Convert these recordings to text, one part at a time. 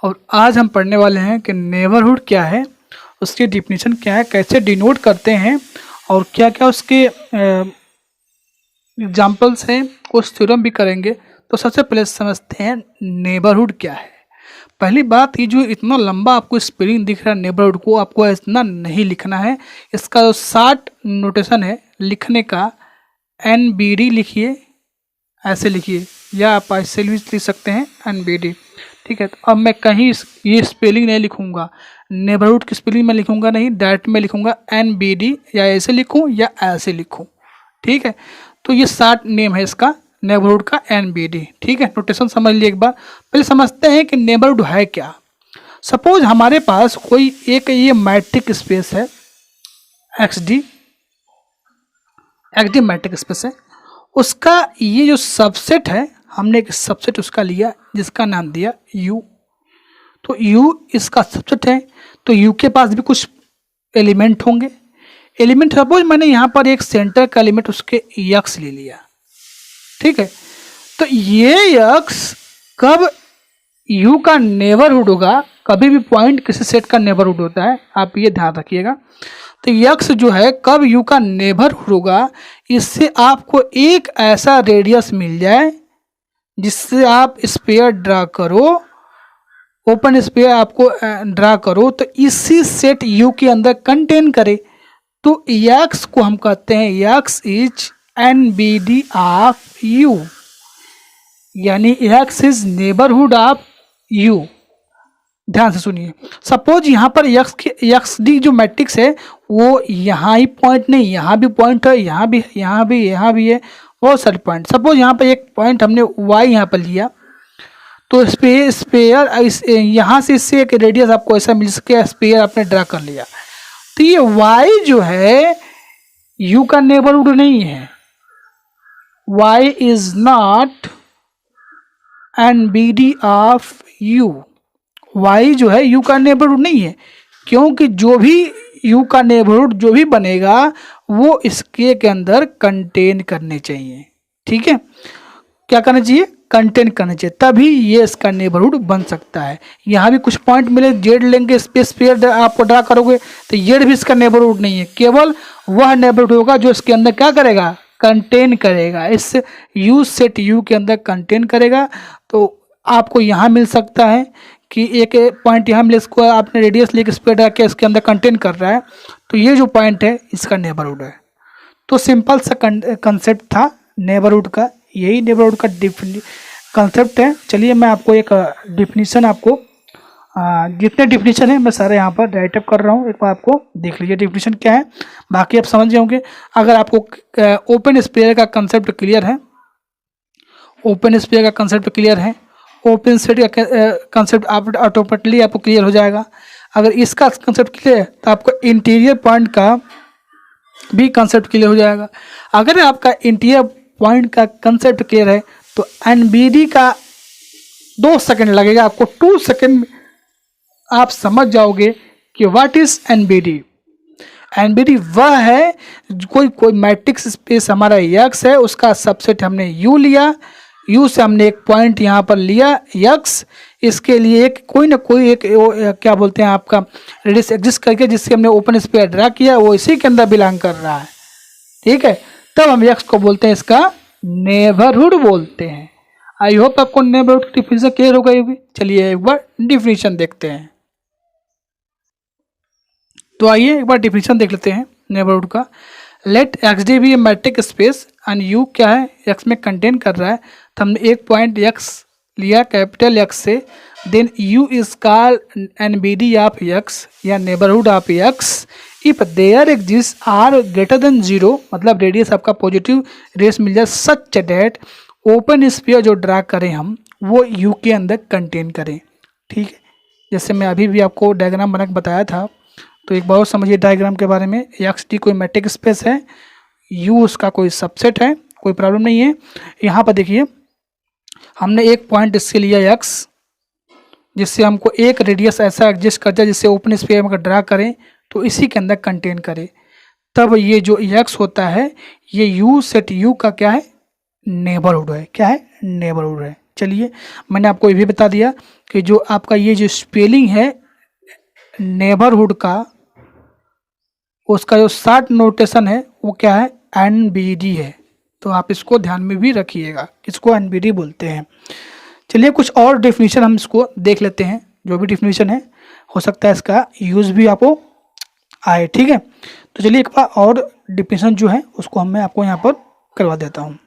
और आज हम पढ़ने वाले हैं कि नेबरहुड क्या है, उसकी डिफिनीशन क्या है, कैसे डिनोट करते हैं और क्या क्या उसके एग्जाम्पल्स हैं, कुछ थ्योरम भी करेंगे। तो सबसे पहले समझते हैं नेबरहुड क्या है। पहली बात, ये जो इतना लंबा आपको स्पेलिंग दिख रहा है नेबरहुड को, आपको इतना नहीं लिखना है। इसका जो शार्ट नोटेशन है लिखने का, NBD लिखिए, ऐसे लिखिए, या आप ऐसे भी लिख सकते हैं NBD। ठीक है, तो अब मैं कहीं ये स्पेलिंग नहीं लिखूंगा, नेबरहुड की स्पेलिंग में लिखूंगा नहीं, डायरेक्ट में लिखूंगा NBD, या ऐसे लिखूं या ऐसे लिखूं। ठीक है, तो ये शार्ट नेम है इसका नेबरहुड का, NBD। ठीक है, नोटेशन समझ लिए एक बार। पहले समझते हैं कि नेबरहुड है क्या। सपोज हमारे पास कोई एक ये मैट्रिक स्पेस है XD मैट्रिक स्पेस है, उसका ये जो सबसेट है, हमने एक सबसेट उसका लिया जिसका नाम दिया U। तो U इसका सबसेट है, तो U के पास भी कुछ एलिमेंट होंगे। एलिमेंट सपोज मैंने यहाँ पर एक सेंटर का एलिमेंट उसके X ले लिया। ठीक है, तो ये X कब U का नेबरहुड होगा, कभी भी पॉइंट किसी सेट का नेबरहुड होता है, आप ये ध्यान रखिएगा। तो X जो है कब U का नेबरहुड होगा, इससे आपको एक ऐसा रेडियस मिल जाए जिससे आप स्फीयर ड्रा करो, ओपन स्फीयर आपको ड्रा करो, तो इसी सेट U के अंदर कंटेन करे। तो X को हम कहते हैं X is NBD of U, यानी X is neighbourhood of U। ध्यान से सुनिए, सपोज यहाँ पर XD जो मैट्रिक्स है वो यहाँ ही पॉइंट नहीं, यहाँ भी पॉइंट है, यहाँ भी है, बहुत सारे पॉइंट। सपोज यहाँ पर एक पॉइंट हमने Y यहाँ पर लिया, तो स्पेयर यहाँ से इससे एक रेडियस आपको ऐसा मिल सके, स्पेयर आपने ड्रा कर लिया। तो ये Y जो है U का नेबरहुड नहीं है, Y is not NBD of U। Y जो है U का नेबरहुड नहीं है, क्योंकि जो भी U का नेबरहुड जो भी बनेगा वो इसके के अंदर कंटेन करने चाहिए। ठीक है, क्या करना चाहिए, कंटेन करना चाहिए, तभी ये इसका नेबरहुड बन सकता है। यहाँ भी कुछ पॉइंट मिले, जेड लेंगे, स्पेस पेयर आपको ड्रा करोगे तो जेड भी इसका नेबरहुड नहीं है, केवल वह नेबरहुड होगा जो इसके अंदर क्या करेगा, कंटेन करेगा, इस U सेट U के अंदर कंटेन करेगा। तो आपको यहाँ मिल सकता है कि एक पॉइंट यहाँ मिले, इसको आपने रेडियस लेके स्पेयर ड्रा किया, इसके अंदर कंटेन कर रहा है, तो ये जो पॉइंट है इसका नेबरहुड है। तो सिंपल सा कंसेप्ट था नेबरहुड का, यही नेबरहुड का कंसेप्ट है। चलिए मैं आपको एक डिफिनीशन, आपको जितने डिफिनीशन है मैं सारे यहाँ पर राइट अप कर रहा हूँ, एक बार आपको देख लीजिए डिफिनीशन क्या है, बाकी आप समझ जाओगे। अगर आपको ओपन स्पेयर का कंसेप्ट क्लियर है, ओपन स्पेयर का कंसेप्ट क्लियर है, ओपन सेट का कंसेप्ट आप ऑटोमेटिकली आपको क्लियर हो जाएगा। अगर इसका कंसेप्ट क्लियर है तो आपको इंटीरियर पॉइंट का भी कंसेप्ट क्लियर हो जाएगा। अगर आपका इंटीरियर पॉइंट का कंसेप्ट क्लियर है तो NBD का 2 सेकंड लगेगा, आपको 2 सेकंड आप समझ जाओगे कि व्हाट इज NBD। NBD वह है कोई मैट्रिक्स स्पेस हमारा X है, उसका सबसेट हमने U लिया, U से हमने एक पॉइंट यहाँ पर लिया X, इसके लिए एक कोई ना कोई एक क्या बोलते हैं आपका रेडियस एग्जिस्ट करके जिससे हमने ओपन स्पेयर ड्रा किया, वो इसी के अंदर बिलोंग कर रहा है। ठीक है, तब हम X को बोलते हैं, इसका नेबरहुड बोलते हैं। आई होप आपको नेबरहुड की डिफिनीशन क्लियर हो गई होगी। चलिए एक बार डिफिनीशन देखते हैं। तो आइए एक बार डिफिनीशन देख लेते हैं नेबरहुड का। लेट XD भी मैट्रिक स्पेस एंड U क्या है, X में कंटेन कर रहा है, तो हमने एक पॉइंट X लिया कैपिटल X से, then U is called NBD of X या neighbourhood of X if there exist R greater than 0, मतलब रेडियस आपका पॉजिटिव रेडियस मिल जाए, सच डेट ओपन स्फीयर जो ड्रा करें हम वो U के अंदर कंटेन करें। ठीक है, जैसे मैं अभी भी आपको डायग्राम बना के बताया था, तो एक बार और समझिए डायग्राम के बारे में। XD कोई मैट्रिक स्पेस है, U उसका कोई सबसेट है, कोई प्रॉब्लम नहीं है। यहाँ पर देखिए हमने एक पॉइंट इससे लिया X, जिससे हमको एक रेडियस ऐसा एग्जिस्ट कर जाए जिससे ओपन स्फीयर में ड्रा करें तो इसी के अंदर कंटेन करे, तब ये जो X होता है ये U सेट U का क्या है, नेबरहुड है। क्या है, नेबरहुड है। चलिए, मैंने आपको ये भी बता दिया कि जो आपका ये जो स्पेलिंग है नेबरहुड का, उसका जो शॉर्ट नोटेशन है वो क्या है, NBD है। तो आप इसको ध्यान में भी रखिएगा, इसको NBD बोलते हैं। चलिए कुछ और डेफिनेशन हम इसको देख लेते हैं। जो भी डेफिनेशन है हो सकता है इसका यूज़ भी आपको आए, ठीक है। तो चलिए एक बार और डेफिनेशन जो है उसको मैं आपको यहाँ पर करवा देता हूँ।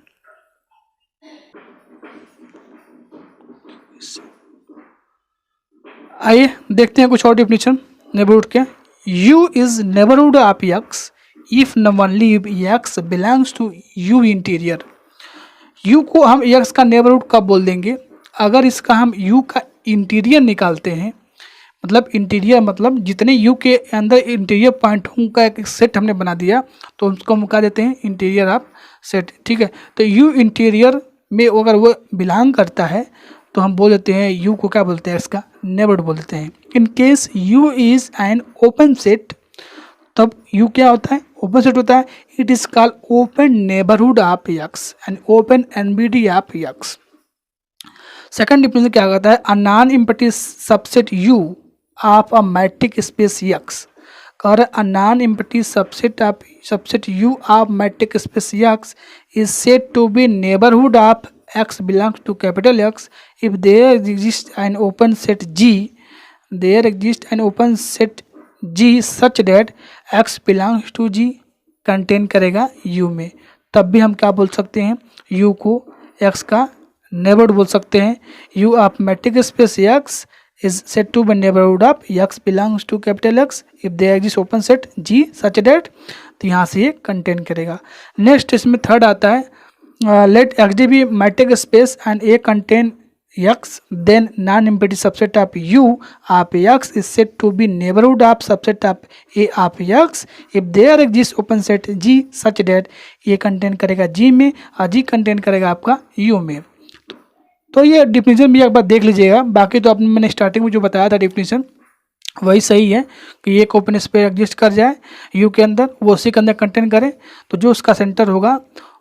आइए देखते हैं कुछ और डेफिनेशन नेबरहुड के। U is neighbourhood of X if only X belongs to U interior. U को हम X का नेबरहुड कब बोल देंगे, अगर इसका हम U का इंटीरियर निकालते हैं, मतलब इंटीरियर मतलब जितने U के अंदर इंटीरियर पॉइंटों का एक सेट हमने बना दिया तो उसको हम क्या देते हैं, इंटीरियर ऑफ सेट, ठीक है। तो U इंटीरियर में अगर वो बिलोंग करता है तो हम बोल देते हैं U को क्या बोलते हैं, इसका नेबरहुड बोल देते हैं। In case U is an open set, तब U क्या होता है, ओपन सेट होता है। It is called open neighbourhood of X and open NBD of X। Second definition क्या कहता है, a non empty subset U of a metric space X। कह रहे a non empty subset U of metric space X is said to be neighbourhood of X belongs to capital X if there exists an open set G, there exists an open set G such that X belongs to G contain करेगा U में। तब भी हम क्या बोल सकते हैं, U को X का नेबरहुड बोल सकते हैं। U of metric space X is said to be neighborhood of X belongs to capital X if there exists open set G such that, तो यहाँ से ये कंटेन करेगा। नेक्स्ट इसमें थर्ड आता है, let XD be matric space and A contain X, then non-empty subset of U of X is said to be neighborhood of subset of A of X if there exists open set G such that A contain करेगा G में और G contain करेगा आपका U में। तो ये definition भी एक बार देख लीजिएगा। बाकी तो आपने मैंने स्टार्टिंग में जो बताया था डिफिनीशन वही सही है कि एक ओपन स्पेस एग्जिस्ट कर जाए यू के अंदर, वो उसी के अंदर कंटेन करे, तो जो उसका सेंटर होगा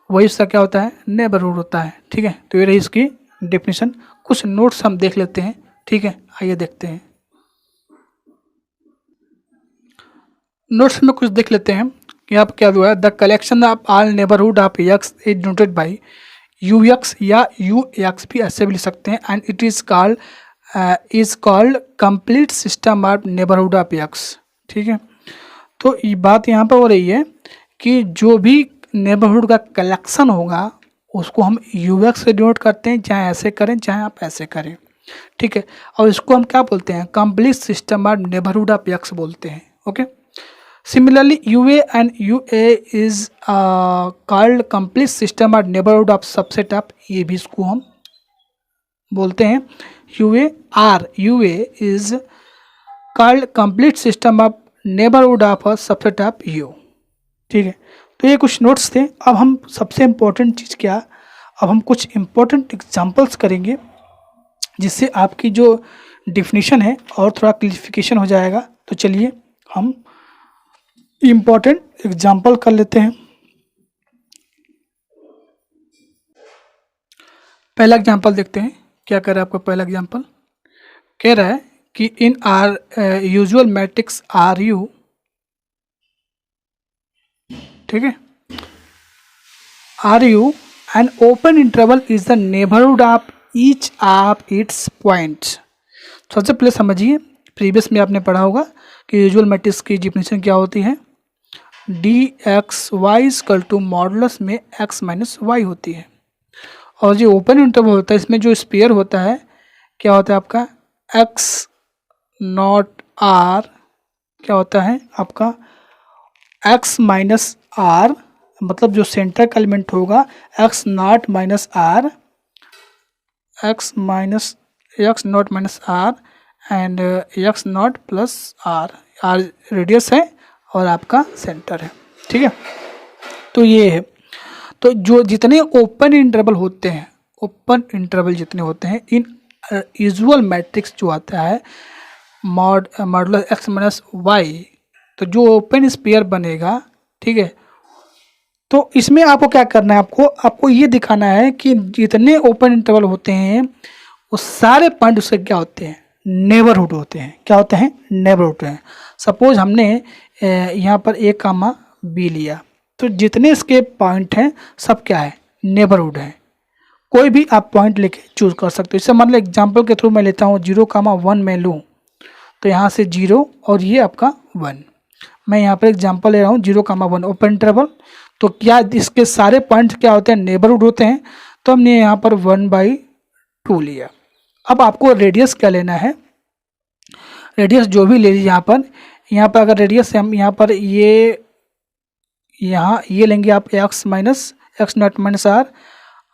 वही उसका क्या होता है, नेबरहुड होता है, ठीक है। तो ये रही इसकी डेफिनेशन। कुछ नोट्स हम देख लेते हैं, ठीक है, आइए देखते हैं। नोट्स में कुछ देख लेते हैं कि आप क्या हुआ है, the collection of all neighbourhood of X is noted by UX या UX भी ऐसे भी लिख सकते हैं, and it is called complete system of neighbourhood of X, ठीक है। तो ये बात यहाँ पर हो रही है कि जो भी नेबरहुड का कलेक्शन होगा उसको हम UX से डिनोट करते हैं, चाहे ऐसे करें चाहे आप ऐसे करें, ठीक है। और इसको हम क्या बोलते हैं, complete system of neighbourhood of X बोलते हैं, okay. Similarly UA and UA is called complete system of neighbourhood of subset of, ये भी इसको हम बोलते हैं UA is called complete system of neighbourhood of a subset of U, ठीक है। तो ये कुछ नोट्स थे। अब हम सबसे इम्पोर्टेंट चीज़ क्या, अब हम कुछ इम्पोर्टेंट एग्जांपल्स करेंगे जिससे आपकी जो डिफिनीशन है और थोड़ा क्लियरिफिकेशन हो जाएगा। तो चलिए हम इम्पोर्टेंट एग्जांपल कर लेते हैं। पहला एग्जांपल देखते हैं क्या कह रहा है आपका। पहला एग्जांपल कह रहा है कि in R usual metrics R U, ठीक है, R U an open interval is the neighbourhood of each of its points. सबसे पहले समझिए, प्रीवियस में आपने पढ़ा होगा कि यूजुअल मैट्रिक्स की डिफिनेशन क्या होती है, dxy इक्वल टू मॉडुलस में x माइनस वाई होती है। और जो ओपन इंटरवल होता है इसमें जो स्पेयर होता है क्या होता है आपका, x नॉट r क्या होता है आपका, x माइनस r, मतलब जो सेंटर का एलिमेंट होगा x not minus r, x not minus r and x naught plus r, r radius है और आपका सेंटर है, ठीक है। तो ये है, तो जो जितने ओपन इंटरवल होते हैं, ओपन इंटरवल जितने होते हैं इन यूजुअल मैट्रिक्स जो आता है मॉडुलस x माइनस वाई, तो जो ओपन स्पेयर बनेगा, ठीक है, तो इसमें आपको क्या करना है, आपको ये दिखाना है कि जितने ओपन इंटरवल होते हैं वो सारे पॉइंट उसके क्या होते हैं, नेबरहुड होते हैं। क्या होते हैं, नेबरहुड होते हैं। सपोज हमने यहाँ पर ए कामा बी लिया, तो जितने इसके पॉइंट हैं सब क्या है, नेबरहुड है। कोई भी आप पॉइंट लेके चूज कर सकते हो। इससे मतलब एग्जांपल के थ्रू मैं लेता हूँ 0,1 में लूँ तो यहाँ से 0 और ये आपका 1। मैं यहाँ पर एग्जांपल ले रहा हूँ 0,1 ओपन इंटरवल। तो क्या इसके सारे पॉइंट्स क्या होते हैं, नेबरहुड होते हैं। तो हमने यहाँ पर 1/2 लिया। अब आपको रेडियस क्या लेना है, रेडियस जो भी ले लीजिए। यहाँ पर अगर रेडियस हम यहाँ पर ये लेंगे आप x minus X naught minus R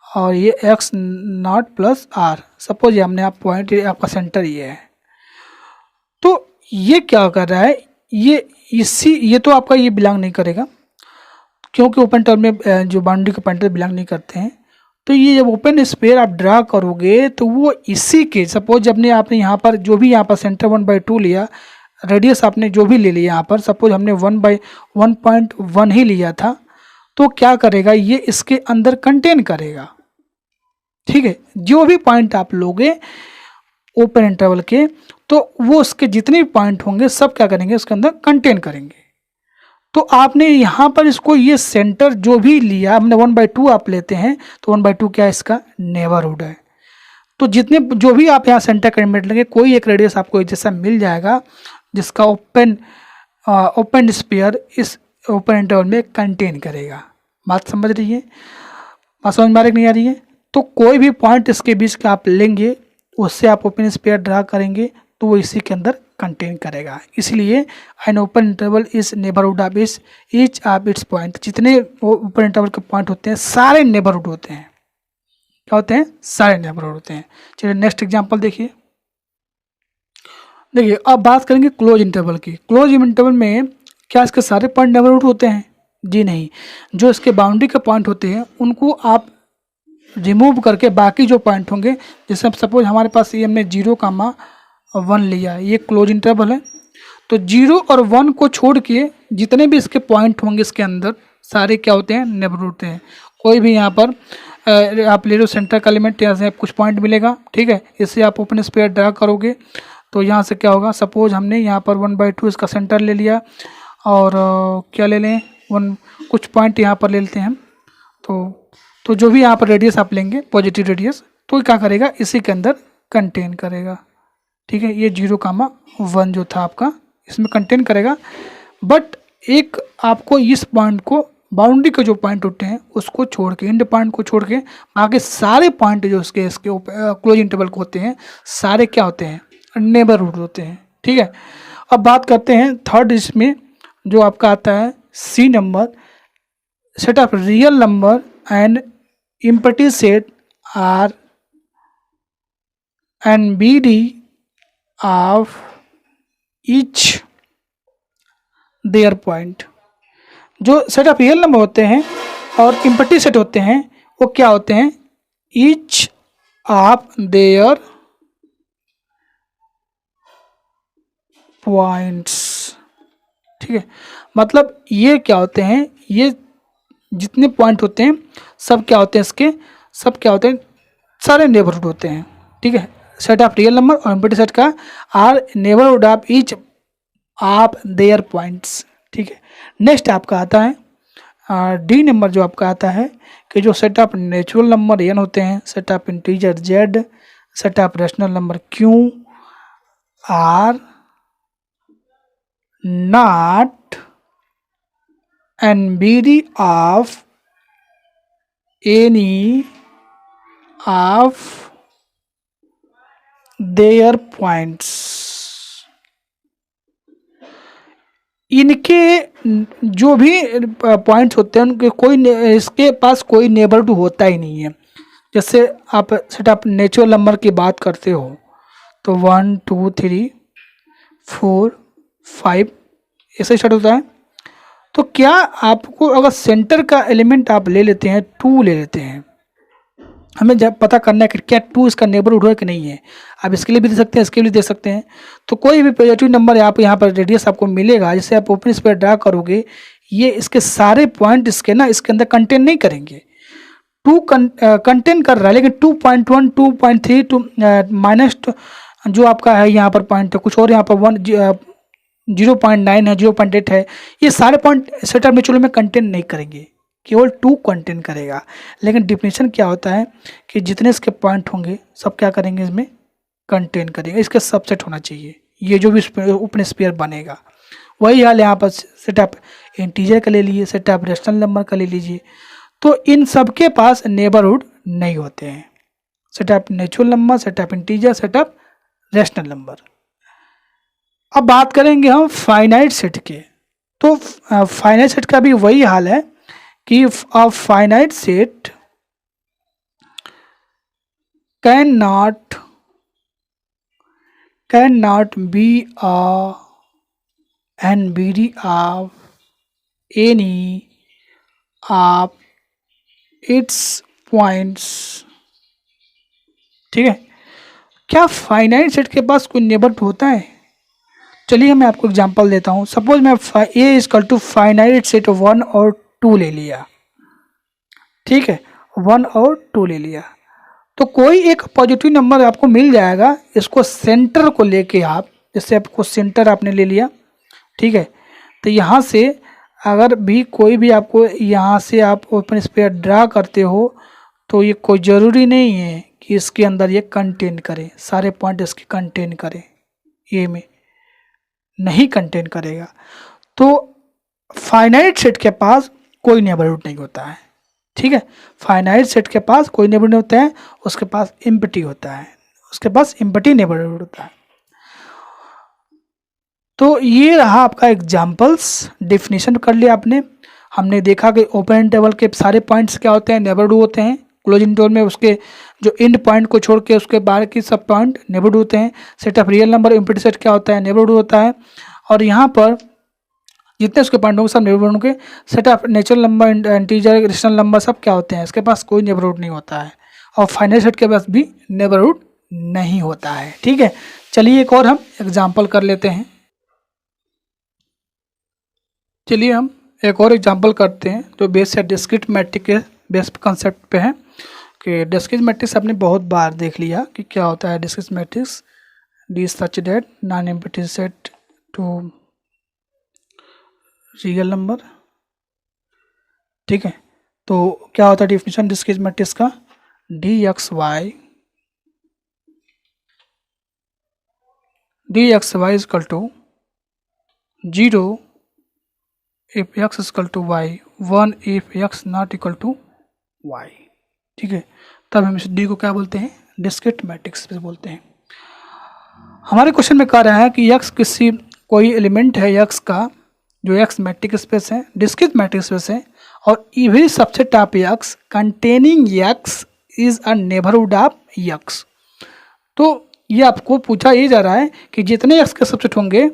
और ये x naught plus R. Suppose ये हमने आप पॉइंट आपका सेंटर ये है। तो ये क्या कर रहा है, ये तो आपका ये बिलोंग नहीं करेगा क्योंकि ओपन टर्म में जो बाउंड्री के पॉइंटर बिलोंग नहीं करते हैं। तो ये जब ओपन स्फीयर आप ड्रा करोगे तो वो इसी के, सपोज जब आपने यहाँ पर जो भी यहाँ पर सेंटर 1/2 लिया, रेडियस आपने जो भी ले लिया यहाँ पर, सपोज हमने 1/1 ही लिया था, तो क्या करेगा ये इसके अंदर कंटेन करेगा। ठीक है, जो भी पॉइंट आप लोगे ओपन इंटरवल के, तो वो उसके जितने भी पॉइंट होंगे सब क्या करेंगे, उसके अंदर कंटेन करेंगे। तो आपने यहाँ पर इसको ये सेंटर जो भी लिया, हमने 1/2 आप लेते हैं तो 1/2 क्या है, इसका नेबरहुड है। तो जितने जो भी आप यहाँ सेंटर का एलिमेंट लेंगे, कोई एक रेडियस आपको जैसा मिल जाएगा जिसका ओपन स्फीयर इस ओपन इंटरवल में कंटेन करेगा। बात समझ रही है, बात समझ में आ रही नहीं आ रही है। तो कोई भी पॉइंट इसके बीच का आप लेंगे, उससे आप ओपन स्फीयर ड्रा करेंगे तो वो इसी के अंदर कंटेन करेगा। इसलिए N open interval is neighbourhood of each of it's point. जितने ओपन इंटरवल के पॉइंट होते हैं सारे नेबरहुड होते हैं। क्या होते हैं, सारे नेबरहुड होते हैं। चलिए नेक्स्ट एग्जांपल देखिए। अब बात करेंगे क्लोज इंटरवल की। क्लोज इंटरवल में क्या इसके सारे पॉइंट नेबरहुड होते हैं? जी नहीं। जो इसके बाउंड्री के पॉइंट होते हैं उनको आप रिमूव करके बाकी जो पॉइंट होंगे, जैसे सपोज हमारे पास ये हमने 0,1 लिया, ये क्लोज इंटरवल है। तो 0 और 1 को छोड़ के जितने भी इसके पॉइंट होंगे इसके अंदर सारे क्या होते हैं, नेबरहुड होते हैं। कोई भी यहाँ पर आप ले लो सेंटर का एलिमेंट, यहाँ से कुछ पॉइंट मिलेगा, ठीक है। इससे आप ओपन स्फीयर ड्रा करोगे तो यहाँ से क्या होगा, सपोज हमने यहाँ पर 1/2 इसका सेंटर ले लिया और क्या ले लें, कुछ पॉइंट यहाँ पर ले लेते हैं हम। तो जो भी यहाँ पर रेडियस आप लेंगे पॉजिटिव रेडियस, तो क्या करेगा, इसी के अंदर कंटेन करेगा। ठीक है, ये 0,1 जो था आपका इसमें कंटेन करेगा। बट एक आपको इस पॉइंट को, बाउंड्री के जो पॉइंट होते हैं उसको छोड़ के, इंड पॉइंट को छोड़ के बाकी सारे पॉइंट जो इसके क्लोज इंटरवल को होते हैं सारे क्या होते हैं, नेबरहुड होते हैं। ठीक है, अब बात करते हैं थर्ड, इसमें जो आपका आता है C number, set of real number and empty set are NBD of each their point। जो सेट ऑफ रियल नंबर होते हैं और empty सेट होते हैं वो क्या होते हैं, each of their points। ठीक है, मतलब ये क्या होते हैं, ये जितने पॉइंट होते हैं सब क्या होते हैं, इसके सब क्या होते हैं, सारे नेबरहुड होते हैं। ठीक है, सेट ऑफ रियल नंबर और एम्प्टी सेट का are neighbourhood of each of their points. ठीक है, नेक्स्ट आपका आता है डी नंबर, जो आपका आता है कि जो set of natural number N होते हैं, set of integer Z, set of rational number Q are not NBD of any of their points। इनके जो भी पॉइंट्स होते हैं उनके इसके पास कोई नेबरहुड होता ही नहीं है। जैसे आप सेट ऑफ नेचुरल नंबर की बात करते हो तो 1 2 3 4 5 ऐसे स्टार्ट होता है। तो क्या आपको अगर सेंटर का एलिमेंट आप ले लेते हैं, 2 ले लेते हैं, हमें जब पता करना है कि क्या 2 इसका नेबरहुड है कि नहीं है। आप इसके लिए भी दे सकते हैं, इसके लिए दे सकते हैं। तो कोई भी पॉजिटिव नंबर आप यहाँ पर रेडियस आपको मिलेगा, जिससे आप ओपन स्फीयर ड्रा करोगे, ये इसके सारे पॉइंट इसके ना इसके अंदर कंटेन नहीं करेंगे। टू कंटेन कर रहा है, लेकिन 2.1 2.3 टू माइनस जो आपका है यहाँ पर पॉइंट है कुछ और, यहाँ पर 0.9 है, 0.8 है, ये सारे पॉइंट सेटअप नेचुरल में कंटेन नहीं करेंगे, केवल 2 कंटेन करेगा। लेकिन डिफिनेशन क्या होता है कि जितने इसके पॉइंट होंगे सब क्या करेंगे, इसमें कंटेन करेंगे, इसके सबसेट होना चाहिए, ये जो भी ओपन स्फीयर बनेगा। वही हाल यहाँ पर सेटअप इंटीजर का ले लीजिए, सेटअप रेशनल नंबर का ले लीजिए, तो इन सब के पास नेबरहुड नहीं होते हैं। Setup natural number, setup integer, setup rational number. अब बात करेंगे हम फाइनाइट सेट के। तो फाइनाइट सेट का भी वही हाल है कि a finite set can not be a NBD of any of its points। ठीक है, क्या फाइनाइट सेट के पास कोई नेबरहुड होता है? चलिए मैं आपको एग्जांपल देता हूँ। सपोज मैं ए इजकल टू फाइनाइट सेट 1 और 2 ले लिया, ठीक है, 1 और 2 ले लिया, तो कोई एक पॉजिटिव नंबर आपको मिल जाएगा। इसको सेंटर को लेके आप, जैसे आपको सेंटर आपने ले लिया, ठीक है, तो यहाँ से अगर भी कोई भी आपको यहाँ से आप ओपन स्फीयर ड्रा करते हो तो ये कोई ज़रूरी नहीं है कि इसके अंदर ये कंटेन करे, सारे पॉइंट इसके कंटेन करे, ए में नहीं कंटेन करेगा। तो फाइनाइट सेट के पास कोई नेबरहुड नहीं होता है, ठीक है, फाइनाइट सेट के पास कोई नेबरहुड नहीं होता है, उसके पास एम्प्टी होता है, उसके पास एम्प्टी नेबरहुड होता है। तो ये रहा आपका एग्जाम्पल्स, डेफिनेशन कर लिया आपने। हमने देखा कि ओपन इंटरवल के सारे पॉइंट्स क्या होते हैं, नेबरहुड होते हैं। क्लोज इंटरवल में उसके जो एंड पॉइंट को छोड़ के उसके बाहर की सब पॉइंट नेबरहुड होते हैं। Set of real number empty set क्या होता है, नेबरहुड होता है। और यहाँ पर जितने उसके पॉइंट होंगे सब नेबरहुड होंगे। Set of natural number, integer, rational number सब क्या होते हैं, इसके पास कोई नेबरहुड नहीं होता है। और फाइनाइट सेट के पास भी नेबरहुड नहीं होता है, ठीक है। चलिए एक और हम एग्जाम्पल कर लेते हैं। चलिए हम एक और एग्जांपल करते हैं जो बेस है डिस्क्रीट मैट्रिक्स के बेस कंसेप्ट पे है कि डिस्क्रीट मैट्रिक्स आपने बहुत बार देख लिया कि क्या होता है discrete metrics. D such that non empty set to real number, ठीक है। तो क्या होता है डिफिनेशन डिस्क्रीट मैट्रिक्स का, D X Y is equal to 0 if x is equal to y, 1 if x not equal to y, ठीक है। तब हम इस डी को क्या बोलते हैं, डिस्क्रीट मैट्रिक्स पे बोलते हैं। हमारे क्वेश्चन में कह रहा है कि x किसी कोई एलिमेंट है x का जो x मैट्रिक्स स्पेस है, डिस्क्रीट मैट्रिक्स स्पेस है, और every subset of x containing x is a neighbourhood of x। तो ये आपको पूछा ये जा रहा है कि जितने x के सबसेट होंगे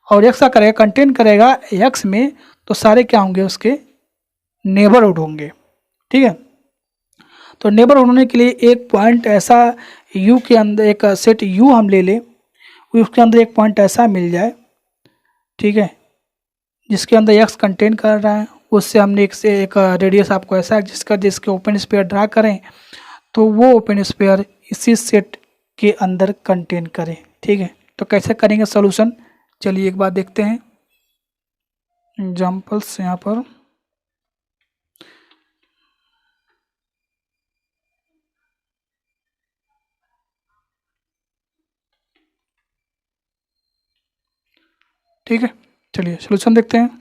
और x का करेगा कंटेन करेगा x में, तो सारे क्या होंगे, उसके नेबरहुड होंगे, ठीक है। तो नेबरहुड होने के लिए एक पॉइंट ऐसा u के अंदर, एक सेट u हम ले लें, उसके अंदर एक पॉइंट ऐसा मिल जाए, ठीक है, जिसके अंदर x कंटेन कर रहा है, उससे हमने एक रेडियस आपको ऐसा जिसके ओपन स्फीयर ड्रा करें तो वो ओपन स्फीयर इसी सेट के अंदर कंटेन करें, ठीक है। तो कैसे करेंगे सोल्यूशन, चलिए एक बार देखते हैं एग्जाम्पल्स यहाँ पर। ठीक है, चलिए सोल्यूशन देखते हैं।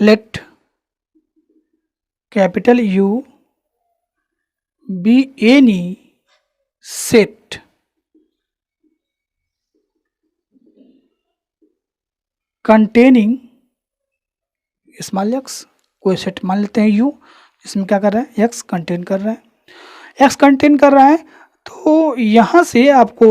Let capital U be any set containing small x। कोई सेट मान लेते हैं u जिसमें क्या कर रहा है, x कंटेन कर रहा है, x कंटेन कर रहा है। तो यहाँ से आपको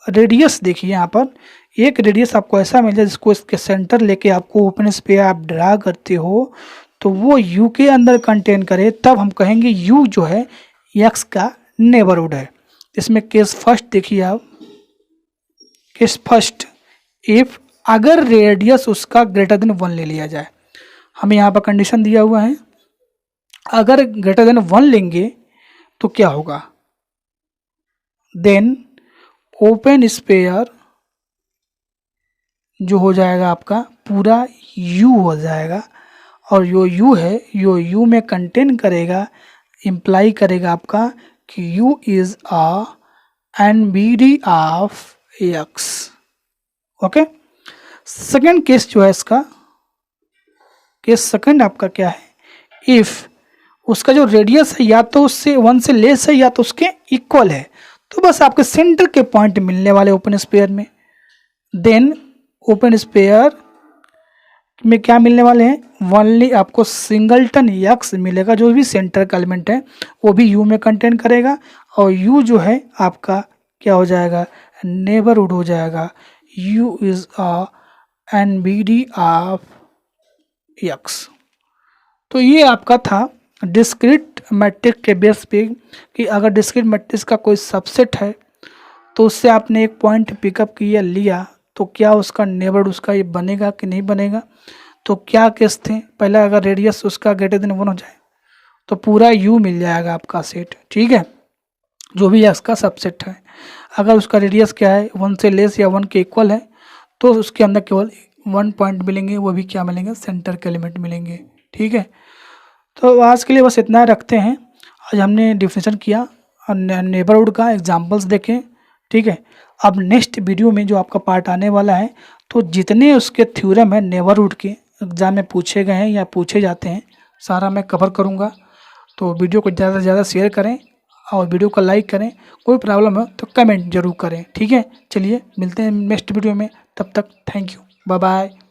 रेडियस देखिए, यहाँ पर एक रेडियस आपको ऐसा मिल जाए जिसको इसके सेंटर लेके आपको ओपन स्फीयर आप ड्रा करते हो तो वो u के अंदर कंटेन करे, तब हम कहेंगे u जो है x का नेबरहुड है। इसमें केस फर्स्ट देखिए आप, केस फर्स्ट, इफ अगर रेडियस उसका ग्रेटर देन 1 ले लिया जाए, हमें यहाँ पर कंडीशन दिया हुआ है, अगर ग्रेटर देन 1 लेंगे तो क्या होगा, देन ओपन स्पेयर जो हो जाएगा आपका पूरा यू हो जाएगा, और जो यू है यो यू में कंटेन करेगा, इम्प्लाई करेगा आपका कि you is a NBD of x. Okay, second case जो है इसका, केस सेकेंड आपका क्या है, इफ उसका जो रेडियस है या तो उससे 1 से लेस है या तो उसके इक्वल है, तो बस आपके सेंटर के पॉइंट मिलने वाले ओपन स्पेयर में, देन ओपन स्पेयर में क्या मिलने वाले हैं, ओनली आपको सिंगलटन एक्स मिलेगा, जो भी सेंटर का एलिमेंट है वो भी यू में कंटेन करेगा, और यू जो है आपका क्या हो जाएगा, नेबरहुड हो जाएगा, you is a NBD of x. तो ये आपका था डिस्क्रीट मैट्रिक्स के बेस पे कि अगर डिस्क्रीट मैट्रिक्स का कोई सबसेट है तो उससे आपने एक पॉइंट पिकअप किया लिया तो क्या उसका नेबरहुड उसका ये बनेगा कि नहीं बनेगा। तो क्या केस थे, पहला अगर रेडियस उसका ग्रेटर देन 1 हो जाए तो पूरा यू मिल जाएगा आपका सेट, ठीक है, जो भी एक्स का सबसेट है। अगर उसका रेडियस क्या है 1 से लेस या 1 के इक्वल है तो उसके अंदर केवल 1 पॉइंट मिलेंगे, वो भी क्या मिलेंगे, सेंटर के एलिमेंट मिलेंगे, ठीक है। तो आज के लिए बस इतना रखते हैं। आज हमने डिफिनेशन किया और नेबरहुड का एग्जांपल्स देखें, ठीक है। अब नेक्स्ट वीडियो में जो आपका पार्ट आने वाला है तो जितने उसके थ्योरम है नेबरहुड के एग्जाम में पूछे गए हैं या पूछे जाते हैं सारा मैं कवर करूँगा। तो वीडियो को ज़्यादा से ज़्यादा शेयर करें और वीडियो को लाइक करें, कोई प्रॉब्लम हो तो कमेंट जरूर करें, ठीक है। चलिए मिलते हैं नेक्स्ट वीडियो में, तब तक थैंक यू, बाय बाय।